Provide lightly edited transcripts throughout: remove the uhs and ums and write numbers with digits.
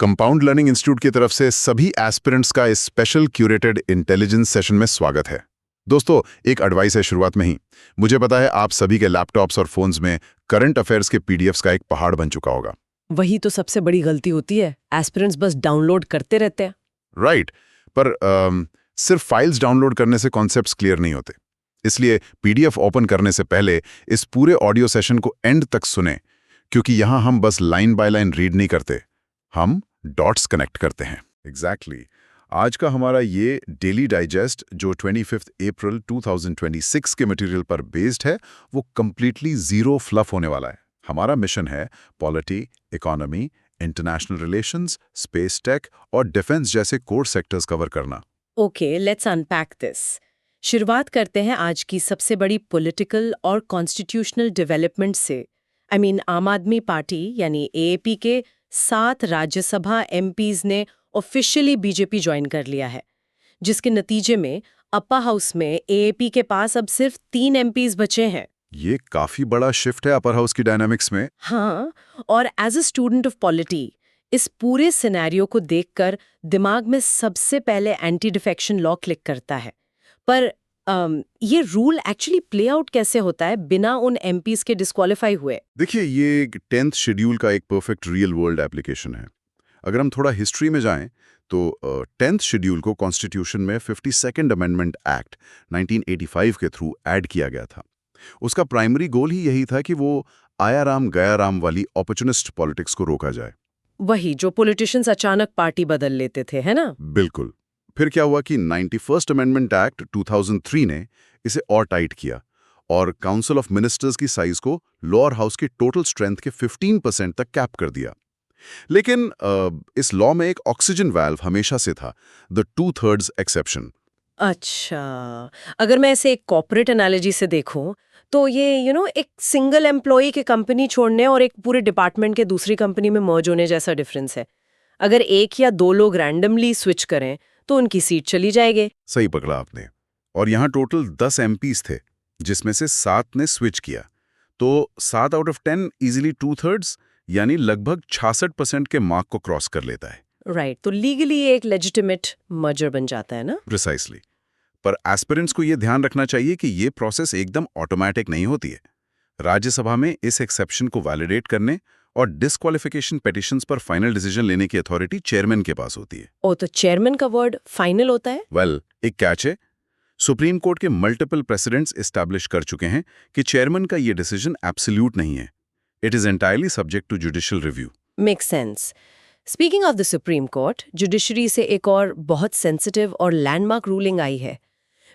Compound learning institute की तरफ से सभी एस्पिरेंट्स का इस स्पेशल क्यूरेटेड इंटेलिजेंस सेशन में स्वागत है। दोस्तों, एक एडवाइस है शुरुआत में ही। मुझे पता है आप सभी के लैपटॉप्स और फोन्स में करंट अफेयर्स के पीडीएफ्स का एक पहाड़ बन चुका होगा। वही तो सबसे बड़ी गलती होती है, एस्पिरेंट्स बस डाउनलोड करते रहते हैं। राइट, पर सिर्फ फाइल्स डाउनलोड करने से कॉन्सेप्ट्स क्लियर नहीं होते। इसलिए पीडीएफ ओपन करने से पहले इस पूरे ऑडियो सेशन को एंड तक सुने, क्योंकि यहाँ हम बस लाइन बाय लाइन रीड नहीं करते, हम डॉट्स कनेक्ट करते हैं। एग्जैक्टली। आज का हमारा ये डेली डाइजेस्ट जो 25 अप्रैल 2026 के मटेरियल पर बेस्ड है, वो कंप्लीटली जीरो फ्लफ होने वाला है। हमारा मिशन है polity, economy, international relations, space tech और डिफेंस जैसे कोर सेक्टर्स कवर करना। Okay, let's unpack this. शुरुआत करते हैं आज की सबसे बड़ी पॉलिटिकल और कॉन्स्टिट्यूशनल डेवलपमेंट से। आम आदमी पार्टी यानी एएपी के 7 राज्यसभा एमपीज ने ऑफिशियली बीजेपी ज्वाइन कर लिया है, जिसके नतीजे में अप्पर हाउस में एएपी के पास अब सिर्फ 3 एमपीज बचे हैं। ये काफी बड़ा शिफ्ट है अपर हाउस की डायनामिक्स में। हाँ, और as a student of polity इस पूरे सिनेरियो को देखकर दिमाग में सबसे पहले एंटी डिफेक्शन लॉ क्लिक करता है। पर ये रूल एक्चुअली प्ले आउट कैसे होता है बिना उन एमपीज के डिस्क्वालीफाई हुए? देखिए, ये 10th शेड्यूल का एक परफेक्ट रियल वर्ल्ड एप्लीकेशन है। अगर हम थोड़ा हिस्ट्री में जाएं तो 10th शेड्यूल को कॉन्स्टिट्यूशन में 52nd अमेंडमेंट एक्ट 1985 के थ्रू ऐड किया गया था। उसका प्राइमरी गोल ही यही था कि वो आया राम गया राम वाली ऑपर्चुनिस्ट पॉलिटिक्स को रोका जाए। वही जो पॉलिटिशियंस अचानक पार्टी बदल लेते थे, है ना? बिल्कुल। फिर क्या हुआ कि 91st अमेंडमेंट एक्ट 2003 ने इसे और टाइट किया और काउंसिल ऑफ मिनिस्टर्स की साइज को लोअर हाउस की टोटल स्ट्रेंथ के 15% तक कैप कर दिया। लेकिन इस लॉ में एक ऑक्सीजन वाल्व हमेशा से था, द 2/3 एक्सेप्शन। अच्छा, अगर मैं इसे एक कॉर्पोरेट एनालॉजी से देखूं तो ये एक सिंगल एम्प्लॉय के कंपनी छोड़ने और एक पूरे डिपार्टमेंट के दूसरी कंपनी में मर्ज होने जैसा डिफरेंस है। अगर एक या दो लोग रैंडमली स्विच करें तो उनकी सीट चली जाएगी। सही पकड़ा आपने। और यहाँ टोटल 10 एमपीज थे, जिसमें से 7 ने स्विच किया, तो 7 आउट ऑफ 10 इजीली 2/3 यानी लगभग 66% के मार्क को क्रॉस कर लेता है। राइट, तो लीगली एक लेजिटिमेट मर्जर बन जाता है ना? प्रिसाइसली। पर एस्पिरेंट्स को यह ध्यान रखना चाहिए कि ये प्रोसेस एकदम ऑटोमेटिक नहीं होती है। राज्यसभा में इस एक्सेप्शन को वैलिडेट करने और डिस्क्वालिफिकेशन पिटीशंस पर फाइनल डिसीजन लेने की अथॉरिटी चेयरमैन के पास होती है। ओ, तो चेयरमैन का वर्ड फाइनल होता है? वेल, एक कैच है। सुप्रीम कोर्ट के मल्टीपल प्रेसिडेंट्स एस्टैब्लिश कर चुके हैं कि चेयरमैन का ये डिसीजन एब्सोल्यूट नहीं है। It is entirely subject to judicial review. Makes sense. Speaking of the supreme court, judiciary से एक और बहुत सेंसिटिव और लैंडमार्क रूलिंग आई है।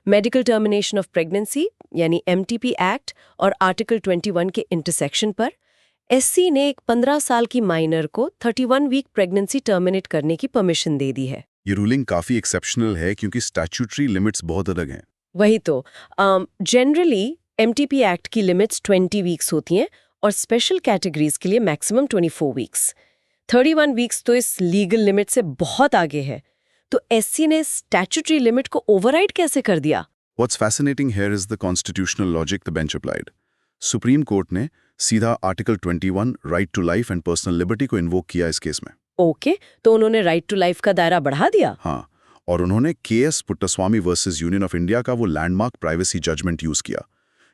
मेडिकल टर्मिनेशन ऑफ प्रेगनेंसी यानी एमटीपी एक्ट और आर्टिकल 21 के इंटरसेक्शन पर एससी ने एक 15 साल की माइनर को 31 वीक प्रेगनेंसी टर्मिनेट करने की परमिशन दे दी है। ये रूलिंग काफी एक्सेप्शनल है क्योंकि स्टैट्यूटरी लिमिट्स बहुत अलग हैं। वही तो, जनरली एमटीपी एक्ट की लिमिट्स 20 वीक्स होती हैं और स्पेशल कैटेगरीज के लिए मैक्सिमम 24 वीक्स। 31 वीक्स तो इस लीगल लिमिट से बहुत आगे है। तो एससी ने स्टैट्यूटरी लिमिट को ओवरराइड कैसे कर दिया? What's fascinating here is the constitutional logic the bench applied. Supreme court ने सीधा article 21 right to life and personal liberty को इन्वोक किया इस केस में। ओके, तो उन्होंने राइट टू लाइफ का दायरा बढ़ा दिया। हाँ, और उन्होंने KS Puttaswamy versus union of India का वो लैंडमार्क प्राइवेसी जजमेंट यूज किया,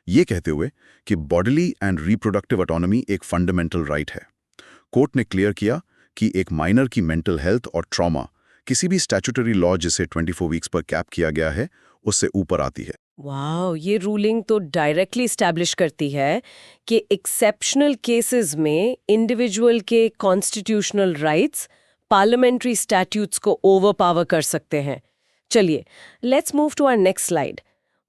ये कहते हुए कि बॉडीली एंड रिप्रोडक्टिव ऑटोनॉमी एक फंडामेंटल राइट है। कोर्ट ने क्लियर किया कि एक माइनर की मेंटल हेल्थ और ट्रॉमा किसी भी स्टैट्यूटरी लॉ जिसे 24 वीक्स पर कैप किया गया है उससे ऊपर आती है। वाओ, ये रूलिंग तो डायरेक्टली एस्टैब्लिश करती है कि एक्सेप्शनल केसेस में इंडिविजुअल के कॉन्स्टिट्यूशनल राइट्स पार्लियामेंट्री स्टैट्यूट्स को ओवरपावर कर सकते हैं। चलिए, let's move to our next slide.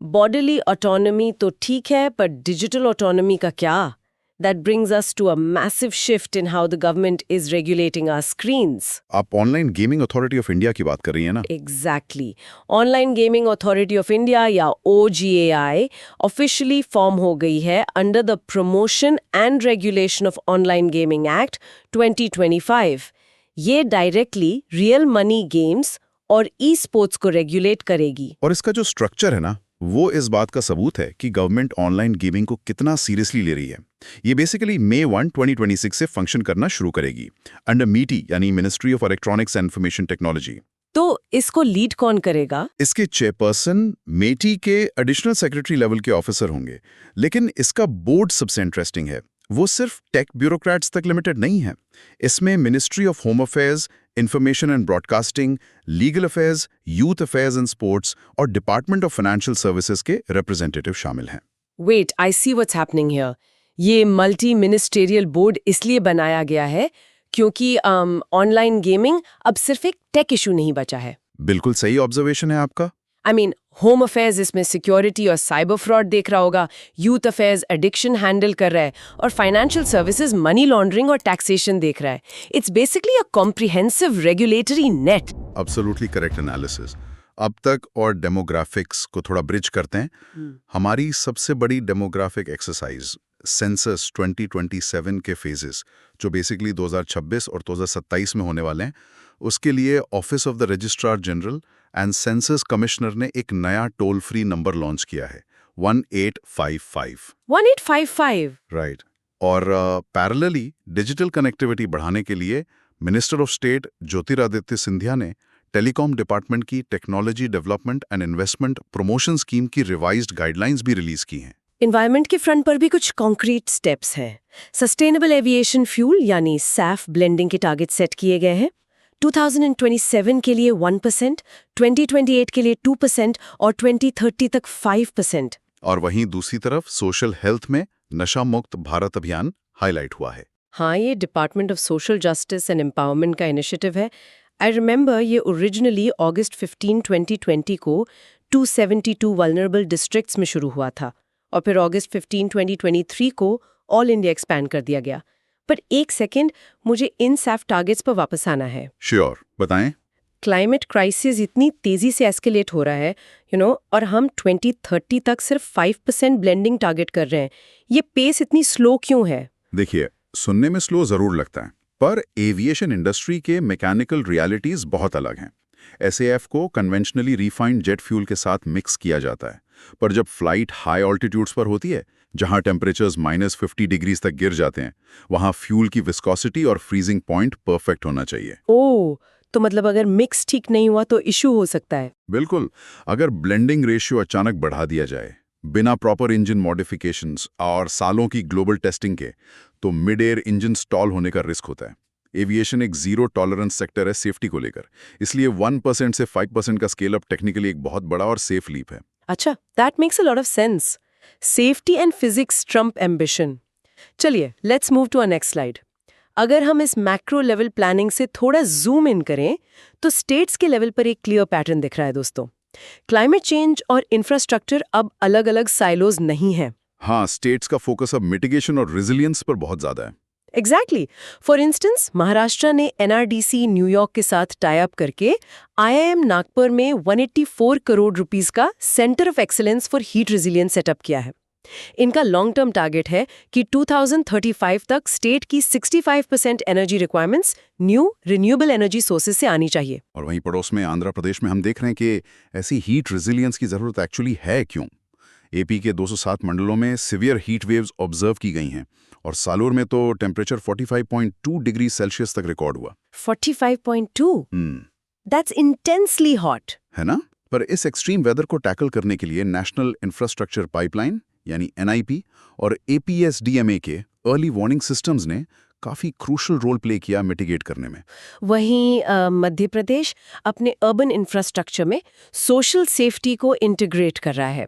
Bodily autonomy तो ठीक है, पर डिजिटल ऑटोनॉमी का क्या? That brings us to a massive shift in how the government is regulating our screens. आप online gaming authority of India की बात कर रही हैं ना? Exactly. Online Gaming Authority of India या OGAI officially फॉर्म हो गई है under the Promotion and Regulation of Online Gaming Act 2025. ये डायरेक्टली रियल मनी गेम्स और ई स्पोर्ट्स को रेगुलेट करेगी। और इसका जो स्ट्रक्चर है ना, वो इस बात का सबूत है कि गवर्नमेंट ऑनलाइन गेमिंग को कितना सीरियसली ले रही है। ये बेसिकली May 1, 2026 से फंक्शन करना शुरू करेगी अंडर मीटी यानी ministry of electronics and information technology. तो इसको लीड कौन करेगा? इसके चेयरपर्सन मेटी के एडिशनल सेक्रेटरी लेवल के ऑफिसर होंगे, लेकिन इसका बोर्ड सबसे इंटरेस्टिंग है। वो सिर्फ टेक ब्यूरोक्रेट्स तक लिमिटेड नहीं है। इसमें ministry of home affairs, information and broadcasting, legal affairs, youth affairs and sports और डिपार्टमेंट ऑफ फाइनेंशियल सर्विसेज के रिप्रेजेंटेटिव शामिल हैं। Wait, I see what's happening here. ये मल्टी मिनिस्टेरियल बोर्ड इसलिए बनाया गया है क्योंकि ऑनलाइन गेमिंग अब सिर्फ एक टेक इशू नहीं बचा है। बिल्कुल सही ऑब्जर्वेशन है आपका। आई मीन होम अफेयर्स इसमें सिक्योरिटी और साइबर फ्रॉड देख रहा होगा, यूथ अफेयर्स एडिक्शन हैंडल कर रहा है और फाइनेंशियल सर्विसेज मनी लॉन्ड्रिंग और टैक्सेशन देख रहा है। It's basically a comprehensive regulatory net. Absolutely correct analysis. अब तक और डेमोग्राफिक्स को थोड़ा ब्रिज करते हैं। हमारी सबसे बड़ी डेमोग्राफिक एक्सरसाइज सेंसस 2027 के फेजेस, जो बेसिकली 2026 और 2027 में होने वाले हैं, उसके लिए office of the registrar general and census commissioner ने एक नया टोल फ्री नंबर लॉन्च किया है, 1855। 1855 राइट। और पैरेलली डिजिटल कनेक्टिविटी बढ़ाने के लिए minister of state Jyotiraditya Scindia ने टेलीकॉम डिपार्टमेंट की technology development and investment promotion scheme की रिवाइज्ड गाइडलाइंस भी रिलीज की हैं। इन्वायरमेंट के फ्रंट पर भी कुछ कॉन्क्रीट स्टेप्स हैं। सस्टेनेबल एविएशन फ्यूल यानी सैफ ब्लेंडिंग के टारगेट सेट किए गए हैं। 2027 के लिए 1%, 2028 के लिए 2% और 2030 तक 5%। और वहीं दूसरी तरफ सोशल हेल्थ में नशा मुक्त भारत अभियान हाईलाइट हुआ है। हाँ, ये department of social justice and empowerment का इनिशिएटिव है। आई रिमेंबर ये ओरिजिनली August 15, 2020 को 272 वल्नरेबल डिस्ट्रिक्ट्स में शुरू हुआ था और फिर August 15, 2023 को ऑल इंडिया एक्सपैंड कर दिया गया। पर एक सेकेंड, मुझे इन सैफ टारगेट्स पर वापस आना है। श्योर, बताएं। क्लाइमेट क्राइसिस इतनी तेजी से एस्केलेट हो रहा है, और हम 2030 तक सिर्फ 5% ब्लेंडिंग टारगेट कर रहे हैं। ये पेस इतनी स्लो क्यों है? देखिए, सुनने में स्लो जरूर लगता है, पर एविएशन इंडस्ट्री के मैकेनिकल रियलिटीज बहुत अलग हैं। SAF को कन्वेंशनली रिफाइंड जेट फ्यूल के साथ मिक्स किया जाता है, पर जब फ्लाइट हाई ऑल्टीट्यूड्स पर होती है, जहां टेम्परेचर्स -50 डिग्रीज तक गिर जाते हैं, वहां फ्यूल की विस्कोसिटी और फ्रीजिंग पॉइंट परफेक्ट होना चाहिए। ओह, तो मतलब अगर मिक्स ठीक नहीं हुआ तो इशू हो सकता है। बिल्कुल। अगर ब्लेंडिंग रेशियो अचानक बढ़ा दिया जाए बिना प्रॉपर इंजन मॉडिफिकेशंस और सालों की ग्लोबल टेस्टिंग के, तो मिड एयर इंजन स्टॉल होने का रिस्क होता है। एविएशन एक जीरो टॉलरेंस सेक्टर है सेफ्टी को लेकर, इसलिए 1% से 5% का स्केल अप टेक्निकली एक बहुत बड़ा और सेफ लीप है। अच्छा, that makes a lot of sense. Safety and physics trump ambition. चलिए, let's move to a next slide. अगर हम इस मैक्रो लेवल प्लानिंग से थोड़ा जूम इन करें, तो स्टेट्स के लेवल पर एक क्लियर पैटर्न दिख रहा है दोस्तों। क्लाइमेट चेंज और इंफ्रास्ट्रक्चर अब अलग-अलग साइलोज नहीं है। हाँ, स्टेट्स का फोकस अब मिटिगेशन और रेजिलियंस पर बहुत ज्यादा है। एग्जैक्टली। फॉर इंस्टेंस, महाराष्ट्र ने NRDC न्यूयॉर्क के साथ टाई अप करके IIM नागपुर में 184 करोड़ रुपीस का centre of excellence for heat resilience setup किया है। इनका लॉन्ग टर्म टारगेट है कि 2035 तक स्टेट की 65% energy requirements new renewable energy sources से आनी चाहिए। और वहीं पड़ोस में आंध्र प्रदेश में हम देख रहे हैं कि ऐसी हीट रेजिलियंस की जरूरत एक्चुअली है क्यों। AP के 207 मंडलों में सिवियर हीट वेव्स ऑब्जर्व की गई हैं और सालोर में तो टेम्परेचर 45.2 डिग्री सेल्सियस तक रिकॉर्ड हुआ। 45.2? दैट्स इंटेंसली हॉट, है ना? पर इस एक्सट्रीम वेदर को टैकल करने के लिए नेशनल इंफ्रास्ट्रक्चर पाइपलाइन यानी NIP और APSDMA के अर्ली वार्निंग सिस्टम्स ने काफी क्रूशल रोल प्ले किया मिटिगेट करने में। वहीं मध्य प्रदेश अपने अर्बन इंफ्रास्ट्रक्चर में सोशल सेफ्टी को इंटीग्रेट कर रहा है।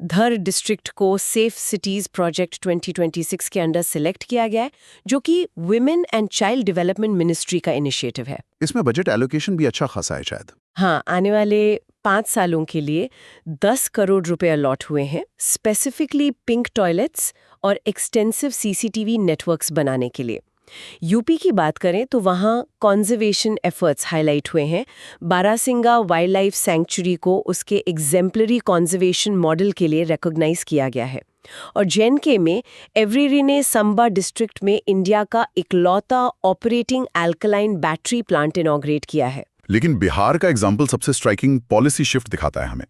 धर डिस्ट्रिक्ट को सेफ सिटीज प्रोजेक्ट 2026 के अंडर सिलेक्ट किया गया है, जो कि women and child development ministry का इनिशिएटिव है। इसमें बजट एलोकेशन भी अच्छा खासा है शायद। हाँ, आने वाले 5 सालों के लिए 10 करोड़ रुपए अलॉट हुए हैं, स्पेसिफिकली पिंक टॉयलेट्स और एक्सटेंसिव CCTV नेटवर्क्स बनाने के लिए। यूपी की बात करें तो वहाँ कॉन्जर्वेशन एफर्ट्स हाईलाइट हुए हैं। बारासिंगा वाइल्ड लाइफ सैंक्चुरी को उसके एग्जेम्पलरी कॉन्जर्वेशन मॉडल के लिए रिकॉग्नाइज किया गया है। और JNK में एवरेरी ने संबा डिस्ट्रिक्ट में इंडिया का इकलौता operating alkaline battery plant inaugurate किया है। लेकिन बिहार का एग्जाम्पल सबसे स्ट्राइकिंग पॉलिसी शिफ्ट दिखाता है हमें।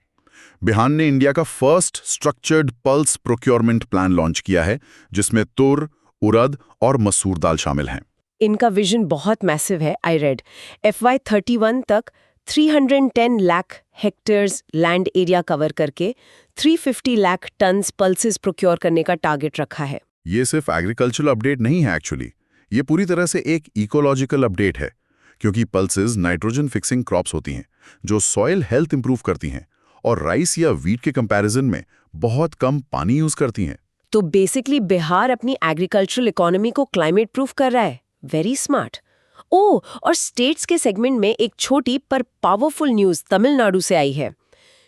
बिहान ने इंडिया का first structured pulse procurement plan launch किया है, जिसमें तुर, उड़द और मसूर दाल शामिल हैं। इनका विजन बहुत मैसिव है। आई रेड FY31 तक 310 lakh hectares land area cover करके 350 लाख टन्स पल्सेस प्रोक्योर करने का टारगेट रखा है। ये सिर्फ एग्रीकल्चरल अपडेट नहीं है एक्चुअली, ये पूरी तरह से एक इकोलॉजिकल अपडेट है, क्योंकि पल्सेस नाइट्रोजन फिक्सिंग क्रॉप्स होती हैं जो सॉइल हेल्थ इंप्रूव करती हैं और राइस या वीट के कंपैरिजन में बहुत कम पानी यूज करती हैं। तो बेसिकली बिहार अपनी एग्रीकल्चरल इकोनॉमी को क्लाइमेट प्रूफ कर रहा है। Very smart. ओह, और स्टेट्स के सेगमेंट में एक छोटी पर पावरफुल न्यूज तमिलनाडु से आई है।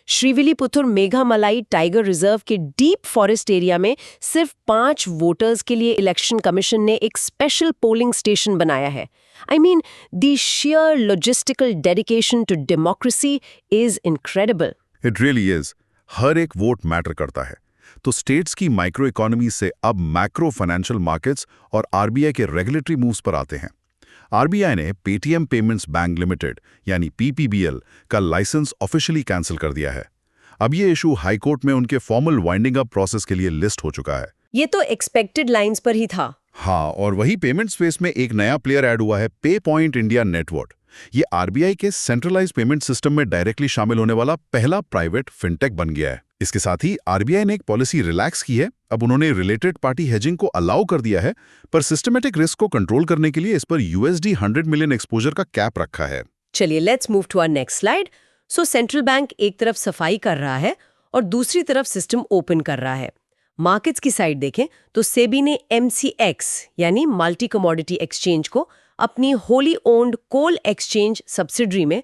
श्रीविल्लीपुतुर मेघामलाई टाइगर रिजर्व के डीप फॉरेस्ट एरिया में सिर्फ 5 वोटर्स के लिए इलेक्शन कमीशन ने एक स्पेशल पोलिंग स्टेशन बनाया है। I mean, the sheer logistical dedication to democracy is incredible. It really is. हर एक वोट मैटर करता है। तो स्टेट्स की माइक्रो इकोनॉमी से अब मैक्रो फाइनेंशियल मार्केट्स और आरबीआई के रेगुलेटरी मूव्स पर आते हैं। आरबीआई ने पेटीएम पेमेंट्स बैंक लिमिटेड यानी पीपीबीएल का लाइसेंस ऑफिशियली कैंसिल कर दिया है। अब ये इशू हाई कोर्ट में उनके फॉर्मल वाइंडिंग अप प्रोसेस के लिए लिस्ट हो चुका है। ये तो एक्सपेक्टेड लाइंस पर ही था। हाँ, और वही पेमेंट स्पेस में एक नया प्लेयर ऐड हुआ है, पे पॉइंट इंडिया नेटवर्क। ये आरबीआई के सेंट्रलाइज पेमेंट सिस्टम में डायरेक्टली शामिल होने वाला पहला प्राइवेट फिनटेक बन गया है। इसके साथ ही आरबीआई ने एक पॉलिसी रिलैक्स की है। अब उन्होंने रिलेटेड पार्टी हेजिंग को अलाउ कर दिया है, पर सिस्टमेटिक रिस्क को कंट्रोल करने के लिए इस पर $100 मिलियन एक्सपोजर का कैप रखा है। चलिए let's move to our next slide. So central bank एक तरफ सफाई कर रहा है और दूसरी तरफ सिस्टम ओपन कर रहा है। मार्केट्स की साइड देखें तो सेबी ने MCX यानी मल्टी कमोडिटी एक्सचेंज को अपनी होली ओन्ड कोल एक्सचेंज सब्सिडरी में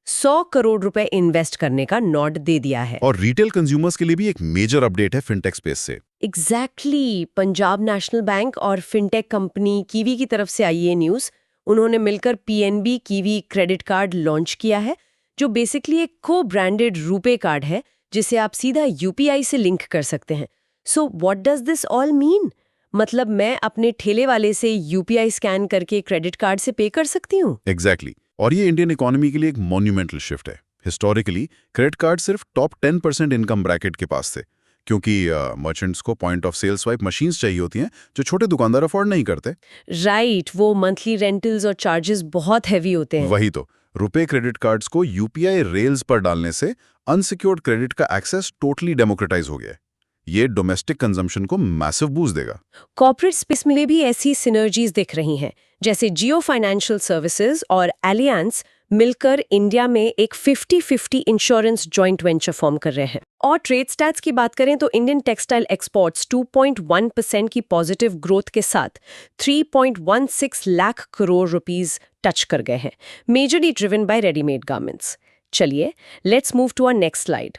100 करोड़ रुपए इन्वेस्ट करने का नॉड दे दिया है। और रिटेल कंज्यूमर्स के लिए भी एक मेजर अपडेट है फिनटेक स्पेस से। एग्जैक्टली पंजाब नेशनल बैंक और फिनटेक कंपनी कीवी की तरफ से आई ये न्यूज। उन्होंने मिलकर PNB kiwi credit card launch किया है, जो बेसिकली एक को ब्रांडेड रुपे कार्ड है जिसे आप सीधा UPI से लिंक कर सकते हैं। So what does this all mean? मतलब मैं अपने ठेले वाले से UPI स्कैन करके क्रेडिट कार्ड से पे कर सकती हूँ? एग्जैक्टली। और ये इंडियन इकोनॉमी के लिए एक मॉन्यूमेंटल शिफ्ट है। हिस्टोरिकली क्रेडिट कार्ड सिर्फ टॉप 10% इनकम ब्रैकेट के पास थे, क्योंकि मर्चेंट्स को point of sale swipe machines चाहिए होती हैं जो छोटे दुकानदार अफोर्ड नहीं करते। राइट, वो मंथली रेंटल्स और चार्जेस बहुत हैवी होते हैं। वही तो, रुपे क्रेडिट कार्ड्स को UPI रेल्स पर डालने से अनसिक्योर्ड क्रेडिट का एक्सेस टोटली डेमोक्रेटाइज हो गया है। ये डोमेस्टिक कंजम्पशन को मैसिव बूस्ट देगा। कॉर्पोरेट स्पेस में भी ऐसी सिनर्जीज दिख रही हैं, जैसे जियो फाइनेंशियल सर्विसेज और एलियंस मिलकर इंडिया में एक 50-50 इंश्योरेंस जॉइंट वेंचर फॉर्म कर रहे हैं। और ट्रेड स्टैट्स की बात करें तो इंडियन टेक्सटाइल एक्सपोर्ट्स 2.1% की पॉजिटिव ग्रोथ के साथ 3.16 लाख करोड़ रुपीस टच कर गए हैं, majorly driven by readymade garments. चलिए let's move to our next slide.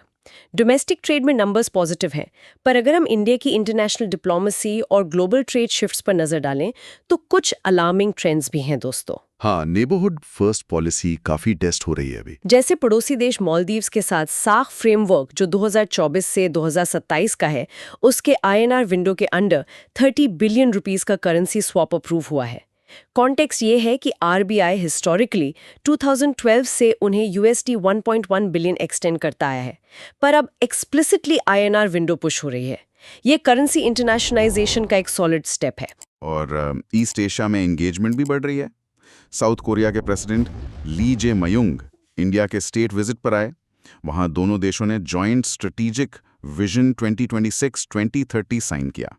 Domestic trade में नंबर्स पॉजिटिव हैं, पर अगर हम इंडिया की इंटरनेशनल डिप्लोमेसी और ग्लोबल ट्रेड शिफ्ट्स पर नजर डालें तो कुछ अलार्मिंग ट्रेंड्स भी हैं दोस्तों। हाँ, नेबरहुड फर्स्ट पॉलिसी काफी टेस्ट हो रही है अभी। जैसे पड़ोसी देश मालदीव्स के साथ साख फ्रेमवर्क जो 2024 से 2027 का है, उसके INR विंडो के अंडर 30 बिलियन रुपीस का करेंसी स्वैप अप्रूव हुआ है। कॉन्टेक्स्ट ये है कि RBI हिस्टोरिकली 2012 से उन्हें $1.1 बिलियन एक्सटेंड करता आया है, पर अब एक्सप्लिसिटली INR विंडो पुश हो रही है। ये करेंसी इंटरनेशनलाइजेशन का एक सॉलिड स्टेप है। और ईस्ट एशिया में एंगेजमेंट भी बढ़ रही है। साउथ कोरिया के प्रेसिडेंट ली जे मयुंग इंडिया के स्टेट विजिट पर आए। वहां दोनों देशों ने जॉइंट स्ट्रेटेजिक विजन 2026-2030 साइन किया।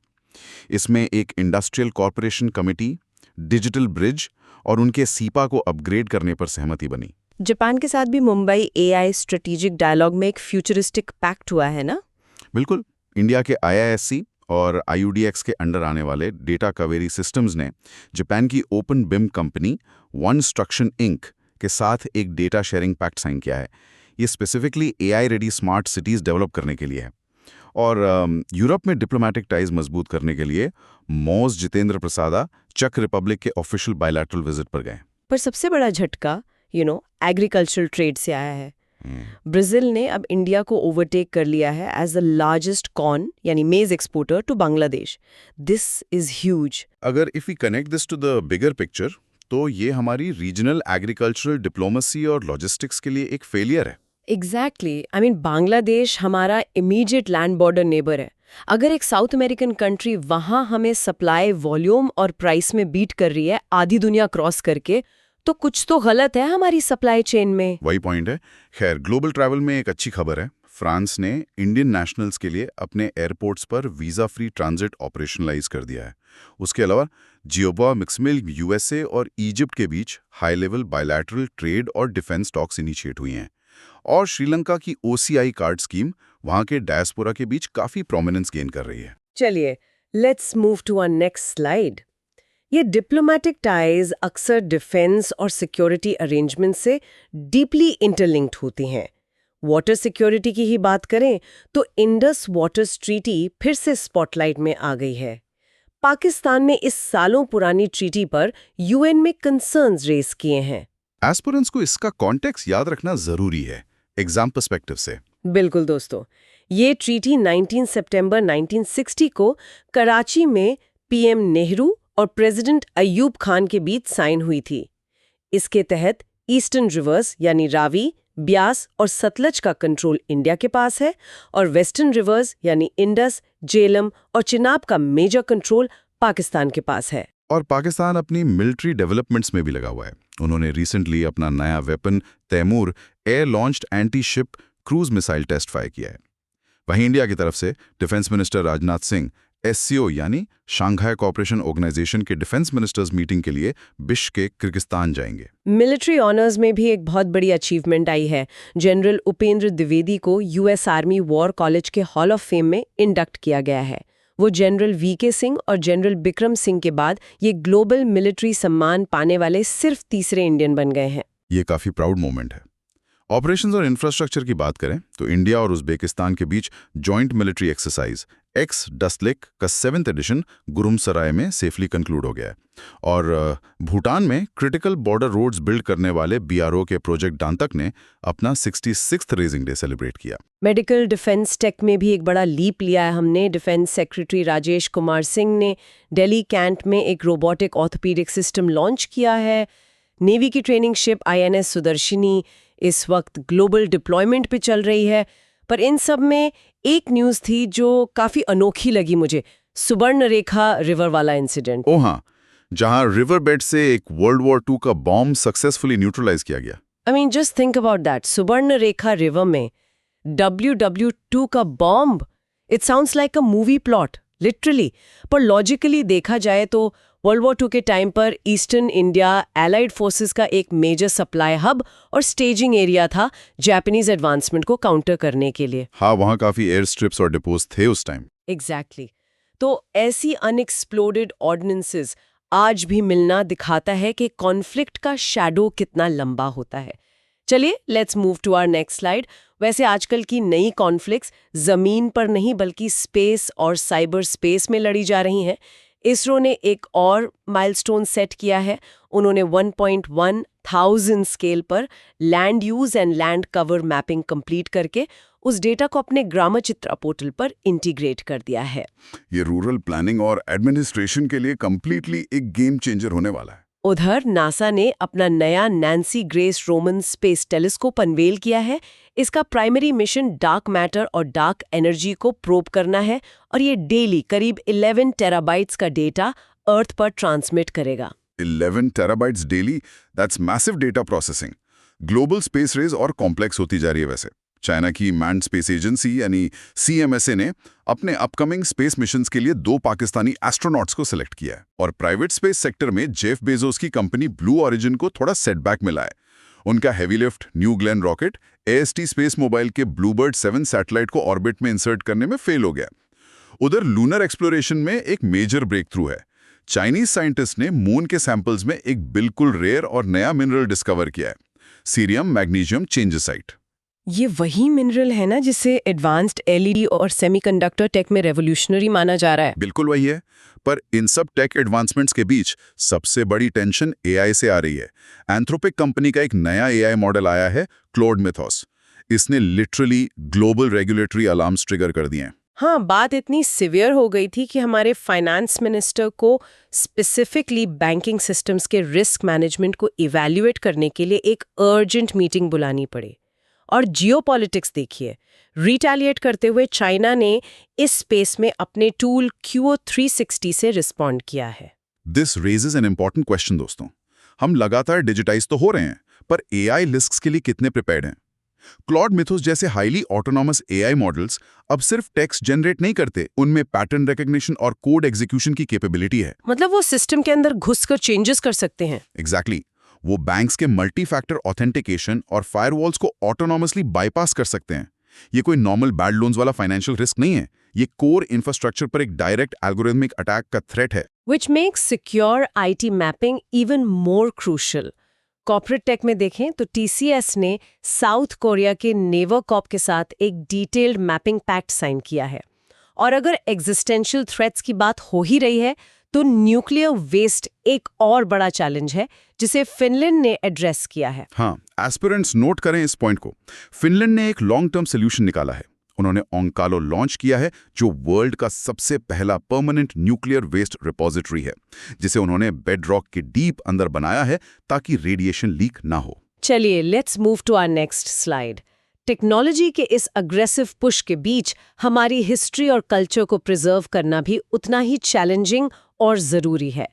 इसमें एक industrial corporation committee, digital bridge और उनके सीपा को अपग्रेड करने पर सहमति बनी। जापान के साथ भी मुंबई AI स्ट्रेटेजिक डायलॉग में एक फ्यूचरिस्टिक पैक्ट हुआ है ना? बिल्कुल। इंडिया के IISc और IUDX के अंडर आने वाले डेटा कावेरी सिस्टम्स ने जापान की ओपन बिम कंपनी OneStruction Inc. के साथ एक डेटा शेयरिंग पैक्ट साइन किया है। ये specifically AI ready smart cities develop करने के लिए है। और यूरोप में डिप्लोमेटिक टाइज मजबूत करने के लिए मॉस जितेंद्र प्रसादा चेक रिपब्लिक के ऑफिशियल बायलैटरल विजिट पर गए। पर सबसे बड़ा झटका एग्रीकल्चरल ट्रेड से आया है। ब्राजील ने अब इंडिया को ओवरटेक कर लिया है एज द लार्जेस्ट कॉर्न यानी maize exporter to Bangladesh. This is huge. अगर if we connect this to the bigger picture, तो ये हमारी रीजनल एग्रीकल्चरल डिप्लोमेसी और लॉजिस्टिक्स के लिए एक फेलियर है। एग्जैक्टली आई मीन बांग्लादेश हमारा इमीडिएट लैंड बॉर्डर नेबर है। अगर एक साउथ अमेरिकन कंट्री वहां हमें सप्लाई वॉल्यूम और प्राइस में बीट कर रही है आधी दुनिया क्रॉस करके, तो कुछ तो गलत है हमारी सप्लाई चेन में। वही पॉइंट है। खैर, ग्लोबल ट्रैवल में एक अच्छी खबर है। फ्रांस ने इंडियन नेशनल्स के लिए अपने एयरपोर्ट्स पर वीजा फ्री ट्रांजिट ऑपरेशनलाइज कर दिया है। उसके अलावा जियोबा मिक्समिल यूएसए और इजिप्ट के बीच हाई लेवल बायलैटरल ट्रेड और डिफेंस टॉक्स इनिशिएट हुई हैं। और श्रीलंका की ओसीआई कार्ड स्कीम वहां के डायस्पोरा के बीच काफी प्रोमिनेंस गेन कर रही है। चलिए, let's move to our next slide. ये डिप्लोमेटिक टाइज अक्सर डिफेंस और सिक्योरिटी अरेंजमेंट से डीपली इंटरलिंक्ड होती हैं। वाटर सिक्योरिटी की ही बात करें तो इंडस वाटर्स ट्रीटी फिर से स्पॉटलाइट में आ गई है। पाकिस्तान ने इस सालों पुरानी ट्रीटी पर यूएन में कंसर्न्स रेज किए हैं। एस्पिरेंट्स को इसका कॉन्टेक्स्ट याद रखना जरूरी है एग्जाम पर्सपेक्टिव से। बिल्कुल दोस्तों, ये ट्रीटी 19 सितंबर 1960 को कराची में पीएम नेहरू और प्रेसिडेंट अय्यूब खान के बीच साइन हुई थी। इसके तहत ईस्टर्न रिवर्स यानी रावी, ब्यास और सतलज का कंट्रोल इंडिया के पास है और वेस्टर्न रिवर्स यानी इंडस, झेलम और चिनाब का मेजर कंट्रोल पाकिस्तान के पास है। और पाकिस्तान अपनी मिलिट्री डेवलपमेंट्स में भी लगा हुआ है। उन्होंने रिसेंटली अपना नया weapon Taimur air launched anti ship cruise missile test fire किया है। वहीं इंडिया की तरफ से defence minister Rajnath Singh SCO यानी शंघाई कोऑपरेशन ऑर्गेनाइजेशन के डिफेंस मिनिस्टर्स मीटिंग के लिए बिश्केक किर्गिस्तान जाएंगे। मिलिट्री ऑनर्स में भी एक बहुत बड़ी अचीवमेंट आई है। जनरल उपेंद्र द्विवेदी को यूएस आर्मी वॉर कॉलेज के हॉल ऑफ फेम में इंडक्ट किया गया है। वो जनरल वीके सिंह और जनरल बिक्रम सिंह के बाद ये ग्लोबल मिलिट्री सम्मान पाने वाले सिर्फ तीसरे इंडियन बन गए हैं। ये काफी प्राउड मोमेंट है। ऑपरेशंस और इंफ्रास्ट्रक्चर की बात करें तो इंडिया और उज़्बेकिस्तान के बीच जॉइंट मिलिट्री एक्सरसाइज एक्स डस्टलेक का 7th एडिशन गुरुमसराय में सेफली कंक्लूड हो गया है। और भूटान में क्रिटिकल बॉर्डर रोड्स बिल्ड करने वाले बीआरओ के प्रोजेक्ट डांतक ने अपना 66th रेजिंग डे सेलिब्रेट किया। मेडिकल डिफेंस टेक में भी एक बड़ा लीप लिया है हमने। डिफेंस सेक्रेटरी राजेश कुमार सिंह ने दिल्ली कैंट में एक रोबोटिक ऑर्थोपीडिक सिस्टम लॉन्च किया है। नेवी की ट्रेनिंग शिप आईएनएस सुदर्शनी इस वक्त ग्लोबल डिप्लॉयमेंट पे चल रही है। पर इन सब में एक न्यूज़ थी जो काफ़ी अनोखी लगी मुझे, सुवर्णरेखा रिवर वाला इंसिडेंट। ओ हाँ, जहां रिवर बेड से एक वर्ल्ड वॉर 2 का बॉम्ब सक्सेसफुली न्यूट्रलाइज किया गया। I mean just think about that, Subarnarekha river में WW2 का bomb. It sounds like a movie plot literally. पर लॉजिकली देखा जाए तो वर्ल्ड वॉर 2 के टाइम पर ईस्टर्न इंडिया एलाइड फोर्सेस का एक मेजर सप्लाई हब और स्टेजिंग एरिया था जापानीज एडवांसमेंट को काउंटर करने के लिए। हाँ, वहां काफी एयर स्ट्रिप्स और डिपोज थे उस टाइम। एग्जैक्टली। तो ऐसी अनएक्सप्लोडेड ऑर्डिनेंसेस आज भी मिलना दिखाता है कि कॉन्फ्लिक्ट का शैडो कितना लंबा होता है। चलिए, let's move to our next slide. वैसे आजकल की नई कॉन्फ्लिक्ट्स जमीन पर नहीं बल्कि स्पेस और साइबर स्पेस में लड़ी जा रही हैं। इसरो ने एक और माइलस्टोन सेट किया है। उन्होंने 1.1,000 स्केल पर land use and land cover mapping complete करके उस डेटा को अपने ग्राम चित्रा पोर्टल पर इंटीग्रेट कर दिया है। ये रूरल प्लानिंग और एडमिनिस्ट्रेशन के लिए कंप्लीटली एक गेम चेंजर होने वाला है। उधर नासा ने अपना नया Nancy Grace Roman space telescope unveil किया है। इसका प्राइमरी मिशन डार्क मैटर और डार्क एनर्जी को प्रोब करना है और ये डेली करीब 11 टेराबाइट्स का डेटा अर्थ पर ट्रांसमिट करेगा। 11 terabytes daily, that's massive data processing. Global space race और कॉम्प्लेक्स होती जा रही है। वैसे चाइना की मैन्ड स्पेस एजेंसी यानी CMSA ने अपने अपकमिंग स्पेस मिशंस के लिए 2 पाकिस्तानी एस्ट्रोनॉट्स को सिलेक्ट किया है। और प्राइवेट स्पेस सेक्टर में जेफ बेजोस की कंपनी ब्लू ओरिजिन को थोड़ा सेटबैक मिला है। उनका heavy lift new Glenn rocket AST space mobile के ब्लूबर्ड 7 सैटेलाइट को ऑर्बिट में इंसर्ट करने में फेल हो गया। उधर लूनर एक्सप्लोरेशन में एक मेजर ब्रेक थ्रू है। चाइनीज साइंटिस्ट ने मून के सैंपल्स में एक बिल्कुल रेयर और नया मिनरल डिस्कवर किया है, सीरियम मैग्नीशियम चेंजेसाइट। ये वही मिनरल है ना जिसे एडवांस्ड LED और सेमीकंडक्टर टेक में रेवोल्यूशनरी माना जा रहा है। बिल्कुल वही है। पर इन सब टेक एडवांसमेंट्स के बीच सबसे बड़ी टेंशन AI से आ रही है। एंथ्रोपिक कंपनी का एक नया AI मॉडल आया है, क्लोड मिथोस। इसने literally global regulatory alarms trigger कर दिए हैं। हाँ, बात इतनी सिवियर हो गई थी कि हमारे फाइनेंस मिनिस्टर को स्पेसिफिकली बैंकिंग सिस्टम्स के रिस्क मैनेजमेंट को इवैल्यूएट करने के लिए एक अर्जेंट मीटिंग बुलानी पड़ी। और जियोपॉलिटिक्स देखिए, रिटेलिएट करते हुए चाइना ने इस स्पेस में अपने टूल QO 360 से रिस्पॉन्ड किया है। This raises an important question दोस्तों। हम लगातार डिजिटाइज तो हो रहे हैं, पर एआई लिस्क्स के लिए कितने प्रिपेयर्ड हैं? क्लॉड मिथोस जैसे हाईली ऑटोनॉमस एआई मॉडल्स अब सिर्फ टेक्स्ट जनरेट नहीं करते, उनमें पैटर्न रिकग्निशन और कोड एग्जीक्यूशन की कैपेबिलिटी है। मतलब वो सिस्टम के अंदर घुसकर चेंजेस कर सकते हैं। एग्जैक्टली वो बैंक्स के मल्टी फैक्टर ऑथेंटिकेशन और फायरवॉल्स को ऑटोनॉमसली बाईपास कर सकते हैं। ये कोई नॉर्मल बैड लोन्स वाला फाइनेंशियल रिस्क नहीं है, ये कोर इंफ्रास्ट्रक्चर पर एक डायरेक्ट एल्गोरिथमिक अटैक का थ्रेट है। Which makes secure IT mapping even more crucial. Corporate tech में देखें तो TCS ने साउथ कोरिया के नेवरकॉप के साथ एक डिटेल्ड मैपिंग पैक्ट साइन किया है। और अगर एग्जिस्टेंशियल थ्रेट्स की बात हो ही रही है तो न्यूक्लियर वेस्ट एक और बड़ा चैलेंज है जिसे फिनलैंड ने एड्रेस किया है। हाँ, एस्पिरेंट्स नोट करें इस पॉइंट को। फिनलैंड ने एक लॉन्ग टर्म सोल्यूशन निकाला है। उन्होंने ओंकालो लॉन्च किया है, जो वर्ल्ड का सबसे पहला परमानेंट न्यूक्लियर वेस्ट रिपोजिटरी है, जिसे उन्होंने बेडरॉक के डीप अंदर बनाया है ताकि रेडिएशन लीक ना हो। चलिए let's move to our next slide. Technology के इस अग्रेसिव पुश के बीच हमारी हिस्ट्री और कल्चर को प्रिजर्व करना भी उतना ही चैलेंजिंग और ज़रूरी है।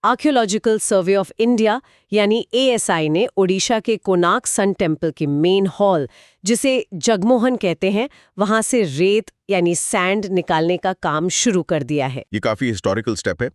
आर्कियोलॉजिकल सर्वे ऑफ इंडिया यानी ASI ने ओडिशा के कोनार्क सन टेम्पल के मेन हॉल, जिसे जगमोहन कहते हैं, वहां से रेत यानी सैंड निकालने का काम शुरू कर दिया है। ये काफी हिस्टोरिकल स्टेप है।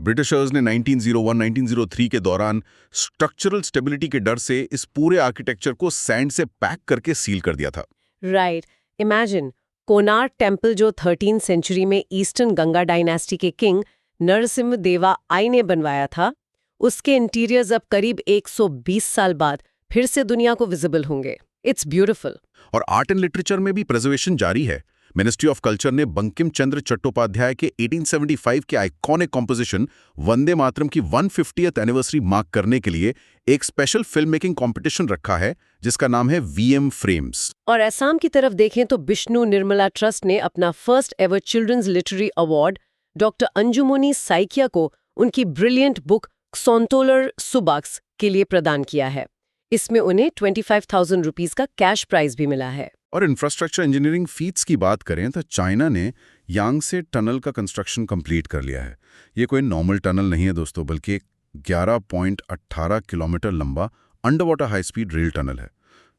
ब्रिटिशर्स ने 1901-1903 के दौरान स्ट्रक्चरल स्टेबिलिटी के डर से इस पूरे आर्किटेक्चर को सैंड से पैक करके सील कर दिया था। राइट, इमेजिन कोनार्क टेम्पल जो 13th सेंचुरी में ईस्टर्न गंगा डायनेस्टी के किंग नरसिम्हदेवा आई ने बनवाया था, उसके इंटीरियर्स अब करीब 120 साल बाद फिर से दुनिया को विजिबल होंगे। It's beautiful. और आर्ट एंड लिटरेचर में भी प्रिजर्वेशन जारी है। मिनिस्ट्री ऑफ कल्चर ने बंकिम चंद्र चट्टोपाध्याय के 1875 के आइकॉनिक कॉम्पोजिशन वंदे मातरम की 150th एनिवर्सरी मार्क करने के लिए एक स्पेशल फिल्म मेकिंग कॉम्पिटिशन रखा है, जिसका नाम है VM फ्रेम्स। और असम की तरफ देखें तो विष्णु निर्मला ट्रस्ट ने अपना first ever children's literary award doctor Anjumoni Saikia को उनकी ब्रिलियंट बुक सोंतोलर सुबाक्स के लिए प्रदान किया है। इसमें उन्हें 25,000 रुपीस का कैश प्राइज भी मिला है। और इंफ्रास्ट्रक्चर इंजीनियरिंग फीट्स की बात करें तो चाइना ने यांगसे टनल का कंस्ट्रक्शन कंप्लीट कर लिया है। ये कोई नॉर्मल टनल नहीं है दोस्तों, बल्कि 11.18 किलोमीटर लंबा under water high speed rail tunnel है।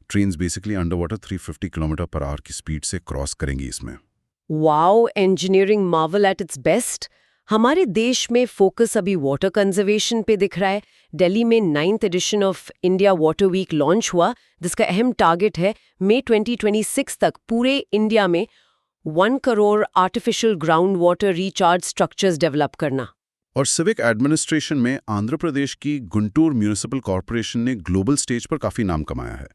Trains basically under water 350 kilometre per hour की स्पीड से क्रॉस करेंगी इसमें। Wow, engineering marvel at its best. हमारे देश में फोकस अभी वाटर कंजर्वेशन पे दिख रहा है। दिल्ली में 9th edition of India water week launch हुआ, जिसका अहम टारगेट है मई 2026 तक पूरे इंडिया में 1 crore artificial ground water recharge structures develop करना। और सिविक एडमिनिस्ट्रेशन में आंध्र प्रदेश की गुंटूर म्यूनिसिपल कॉर्पोरेशन ने ग्लोबल स्टेज पर काफ़ी नाम कमाया है।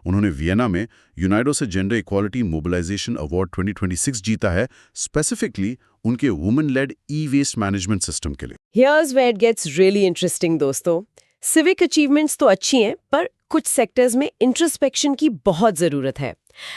उन्होंने वियना में यूनाइडो से जेंडर इक्वालिटी मोबिलाइजेशन अवार्ड 2026 जीता है, स्पेसिफिकली उनके women lead e-waste management system के लिए। Here's where it gets really interesting दोस्तों। सिविक अचीवमेंट्स तो अच्छी हैं, पर कुछ सेक्टर्स में इंट्रोस्पेक्शन की बहुत ज़रूरत है।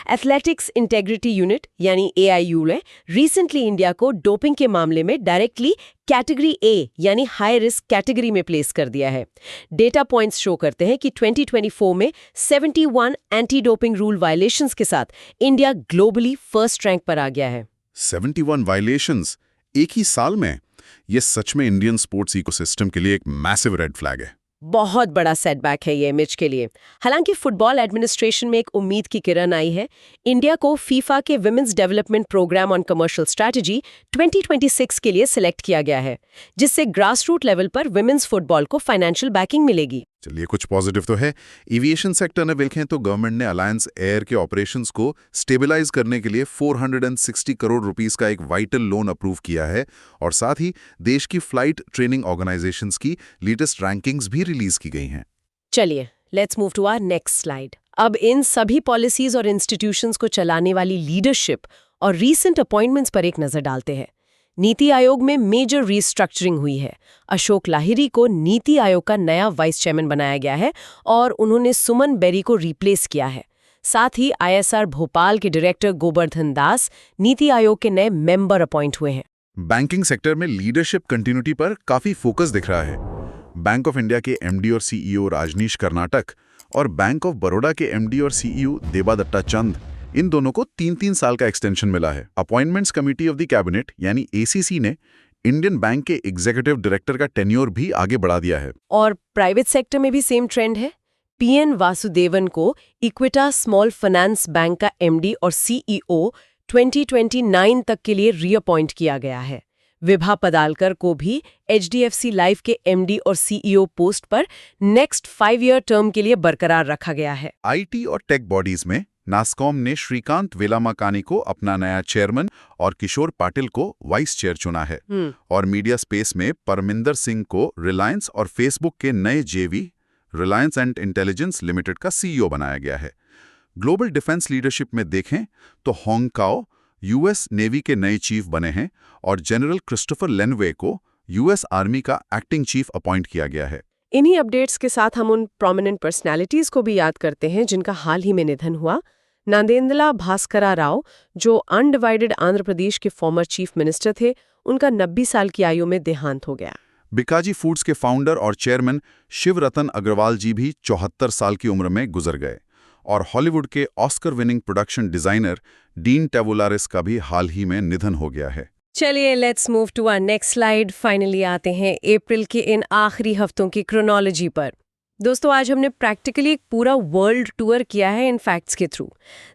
एथलेटिक्स इंटेग्रिटी यूनिट यानी AIU ने रिसेंटली इंडिया को डोपिंग के मामले में डायरेक्टली कैटेगरी A यानी हाई रिस्क कैटेगरी में प्लेस कर दिया है। डेटा पॉइंट्स शो करते हैं कि 2024 में 71 एंटी डोपिंग रूल वायलेशंस के साथ इंडिया ग्लोबली फर्स्ट रैंक पर आ गया है। 71 वायलेशंस एक ही साल में? ये सच में इंडियन स्पोर्ट्स इकोसिस्टम के लिए एक मैसिव रेड फ्लैग है। बहुत बड़ा सेटबैक है ये इमेज के लिए। हालांकि फुटबॉल एडमिनिस्ट्रेशन में एक उम्मीद की किरण आई है। इंडिया को फीफा के women's development programme on commercial strategy 2026 के लिए सिलेक्ट किया गया है, जिससे ग्रास रूट लेवल पर विमेंस फुटबॉल को फाइनेंशियल बैकिंग मिलेगी। चलिए, कुछ पॉजिटिव तो है। एविएशन सेक्टर में देखें तो गवर्नमेंट ने अलायंस एयर के ऑपरेशंस को स्टेबलाइज करने के लिए 460 करोड़ रुपीस का एक वाइटल लोन अप्रूव किया है, और साथ ही देश की फ्लाइट ट्रेनिंग ऑर्गेनाइजेशंस की लेटेस्ट रैंकिंग्स भी रिलीज की गई हैं। चलिए let's move to our next slide. अब इन सभी पॉलिसीज और इंस्टीट्यूशंस को चलाने वाली लीडरशिप और रीसेंट अपॉइंटमेंट्स पर एक नजर डालते हैं। नीति आयोग में मेजर रीस्ट्रक्चरिंग हुई है। अशोक लाहिरी को नीति आयोग का नया वाइस चेयरमैन बनाया गया है और उन्होंने सुमन बेरी को रिप्लेस किया है। साथ ही ISR भोपाल के डायरेक्टर गोवर्धन दास नीति आयोग के नए मेंबर अपॉइंट हुए हैं। बैंकिंग सेक्टर में लीडरशिप कंटिन्यूटी पर काफी फोकस दिख रहा है। बैंक ऑफ इंडिया के MD और CEO राजनीश कर्नाटक और बैंक ऑफ बड़ौदा के एमडी और सीईओ देबादत्ता चंद, इन दोनों को 3-3 साल का एक्सटेंशन मिला है। Appointments committee of the cabinet यानी एसीसी ने इंडियन बैंक के एग्जीक्यूटिव डायरेक्टर का टेन्योर भी आगे बढ़ा दिया है। और प्राइवेट सेक्टर में भी सेम ट्रेंड है। पीएन वासुदेवन को इक्विटास स्मॉल फाइनेंस बैंक का एमडी और सीईओ 2029 तक के लिए रीअपॉइंट किया गया है। विभा पदालकर को भी एचडीएफसी लाइफ के एमडी और सीईओ पोस्ट पर नेक्स्ट 5 ईयर टर्म के लिए बरकरार रखा गया है। आईटी और टेक बॉडीज में नास्कॉम ने श्रीकांत वेलामाकानी को अपना नया चेयरमैन और किशोर पाटिल को वाइस चेयर चुना है। और मीडिया स्पेस में परमिंदर सिंह को रिलायंस और फेसबुक के नए जेवी रिलायंस एंड इंटेलिजेंस लिमिटेड का सीईओ बनाया गया है। ग्लोबल डिफेंस लीडरशिप में देखें तो होंगकाओ यूएस नेवी के नए चीफ बने हैं और जनरल क्रिस्टोफर लेनवे को यूएस आर्मी का एक्टिंग चीफ अपॉइंट किया गया है। इन्हीं अपडेट्स के साथ हम उन प्रोमिनेंट पर्सनैलिटीज को भी याद करते हैं जिनका हाल ही में निधन हुआ। नांदेंद्ला भास्करा राव, जो अनडिवाइडेड आंध्र प्रदेश के फॉर्मर चीफ मिनिस्टर थे, उनका 90 साल की आयु में देहांत हो गया। बिकाजी फूड्स के फाउंडर और चेयरमैन शिव रतन अग्रवाल जी भी 74 साल की उम्र में गुजर गए। और हॉलीवुड के Oscar winning production designer Dean Tavoularis का भी हाल ही में निधन हो गया है। चलिए let's move to our next slide. Finally आते हैं अप्रैल के इन आखिरी हफ्तों की क्रोनोलॉजी पर। दोस्तों, आज हमने प्रैक्टिकली एक पूरा वर्ल्ड टूर किया है इन फैक्ट्स के थ्रू।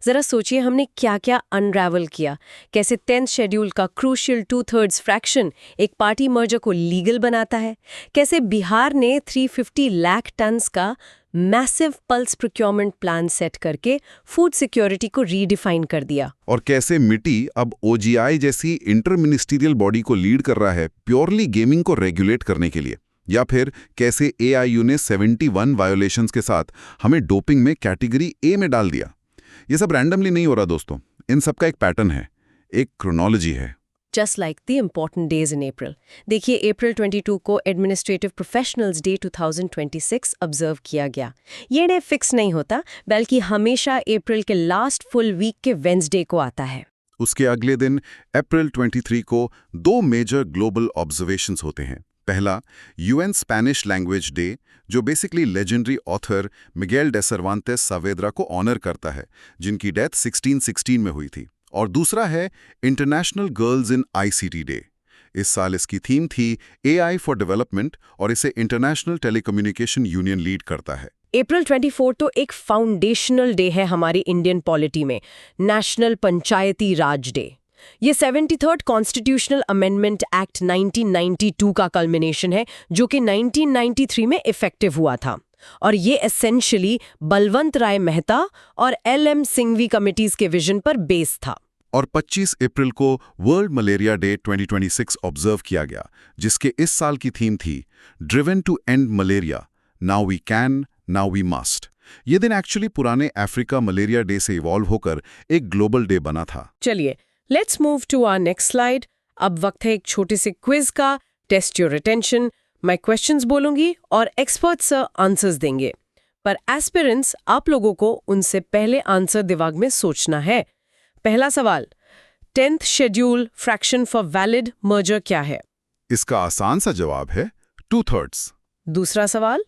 जरा सोचिए हमने क्या क्या अनरैवल किया। कैसे 10th शेड्यूल का क्रूशियल 2/3 फ्रैक्शन एक पार्टी मर्जर को लीगल बनाता है। कैसे बिहार ने 350 लाख टन्स का massive pulse procurement plan set करके फूड सिक्योरिटी को रीडिफाइन कर दिया। और कैसे मिटी अब ओजीआई जैसी इंटर मिनिस्टीरियल बॉडी को लीड कर रहा है प्योरली गेमिंग को रेगुलेट करने के लिए। या फिर कैसे एआईयू ने 71 वायोलेशंस के साथ हमें डोपिंग में कैटेगरी ए में डाल दिया। ये सब रैंडमली नहीं हो रहा दोस्तों, इन सब का एक पैटर्न है, एक क्रोनोलॉजी है। Just like the important days in April. देखिए, अप्रैल 22 को एडमिनिस्ट्रेटिव प्रोफेशनल्स डे 2026 ऑब्जर्व किया गया। ये डे फिक्स नहीं होता, बल्कि हमेशा अप्रैल के लास्ट फुल वीक के वेंसडे को आता है। उसके अगले दिन अप्रैल 23 को 2 मेजर ग्लोबल ऑब्जर्वेशंस होते हैं। पहला, यूएन स्पेनिश लैंग्वेज डे, जो basically legendary author Miguel de Cervantes Saavedra को ऑनर करता है, जिनकी डेथ 1616 में हुई थी। और दूसरा है international girls in ICT day. इस साल इसकी थीम थी एआई फॉर डेवलपमेंट और इसे इंटरनेशनल टेलीकम्युनिकेशन यूनियन लीड करता है। अप्रैल 24 तो एक फाउंडेशनल डे है हमारी इंडियन पॉलिटी में, नेशनल पंचायती राज डे। ये 73rd कॉन्स्टिट्यूशनल अमेंडमेंट एक्ट 1992 का कल्मिनेशन है, जो कि 1993 में इफेक्टिव हुआ था। और ये एसेंशियली बलवंत राय मेहता और एलएम सिंघवी कमिटीज के विजन पर बेस था। और 25 अप्रैल को वर्ल्ड मलेरिया डे 2026 ऑब्जर्व किया गया, जिसके इस साल की थीम थी driven to end malaria, now we can, now we must. ये दिन एक्चुअली पुराने अफ्रीका मलेरिया डे से इवॉल्व होकर एक ग्लोबल डे बना था। चलिए let's move to our next slide. अब वक्त है एक छोटे से क्विज का। Test your attention. मैं क्वेश्चंस बोलूंगी और एक्सपर्ट्स आंसर्स देंगे, पर एस्पिरेंट्स आप लोगों को उनसे पहले आंसर दिमाग में सोचना है। पहला सवाल, 10th schedule fraction for valid merger क्या है? इसका आसान सा जवाब है 2/3। दूसरा सवाल,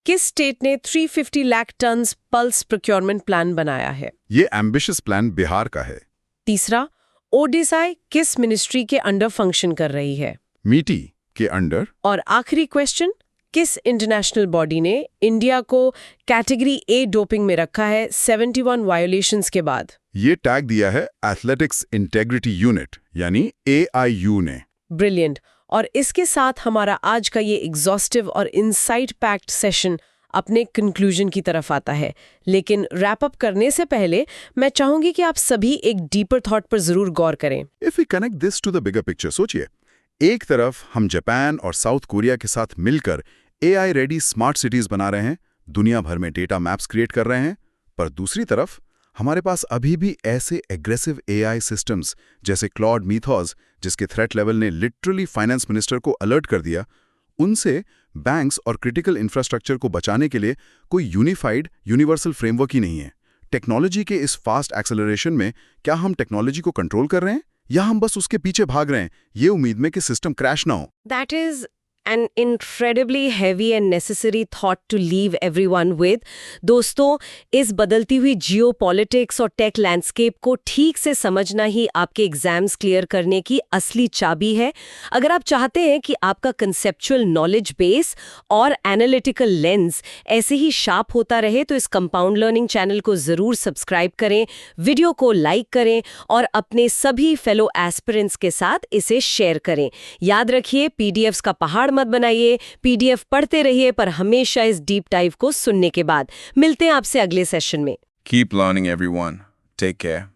किस स्टेट ने 350 lakh tonnes pulse procurement plan बनाया है? ये एम्बिशियस प्लान बिहार का है। तीसरा, ओडिशाई किस मिनिस्ट्री के अंडर फंक्शन कर रही है? मीटी के अंडर। और आखिरी क्वेश्चन, किस इंटरनेशनल बॉडी ने इंडिया को कैटेगरी ए डोपिंग में रखा है 71 वायोलेशंस के बाद? ये टैग दिया है एथलेटिक्स इंटेग्रिटी यूनिट यानी एआईयू ने। ब्रिलियंट। और इसके साथ हमारा आज का ये एग्जॉस्टिव और इनसाइट पैक्ड सेशन अपने कंक्लूजन की तरफ आता है। लेकिन रैप अप करने से पहले मैं चाहूंगी कि आप सभी एक डीपर थॉट पर जरूर गौर करें। If we connect this to the bigger picture, सोचिए, एक तरफ हम जापान और साउथ कोरिया के साथ मिलकर एआई रेडी स्मार्ट सिटीज बना रहे हैं, दुनिया भर में डेटा मैप्स क्रिएट कर रहे हैं, पर दूसरी तरफ हमारे पास अभी भी ऐसे एग्रेसिव एआई सिस्टम्स जैसे क्लॉड मीथॉस, जिसके थ्रेट लेवल ने लिटरली फाइनेंस मिनिस्टर को अलर्ट कर दिया, उनसे बैंक्स और क्रिटिकल इंफ्रास्ट्रक्चर को बचाने के लिए कोई यूनिफाइड यूनिवर्सल फ्रेमवर्क ही नहीं है। टेक्नोलॉजी के इस फास्ट एक्सेलरेशन में क्या हम टेक्नोलॉजी को कंट्रोल कर रहे हैं या हम बस उसके पीछे भाग रहे हैं, ये उम्मीद में कि सिस्टम क्रैश ना हो? That is an incredibly heavy and necessary thought to leave everyone with. दोस्तों, इस बदलती हुई जियोपॉलिटिक्स और टेक लैंडस्केप को ठीक से समझना ही आपके एग्जाम्स क्लियर करने की असली चाबी है। अगर आप चाहते हैं कि आपका कंसेप्चुअल नॉलेज बेस और एनालिटिकल लेंस ऐसे ही शार्प होता रहे तो इस कंपाउंड लर्निंग चैनल को ज़रूर सब्सक्राइब करें, वीडियो को लाइक करें और अपने सभी फेलो एस्पिरेंट्स के साथ इसे शेयर करें। याद रखिए, पीडीएफ्स का पहाड़ मत बनाइए, पीडीएफ पढ़ते रहिए पर हमेशा इस डीप डाइव को सुनने के बाद। मिलते हैं आपसे अगले सेशन में। Keep learning, everyone. Take care.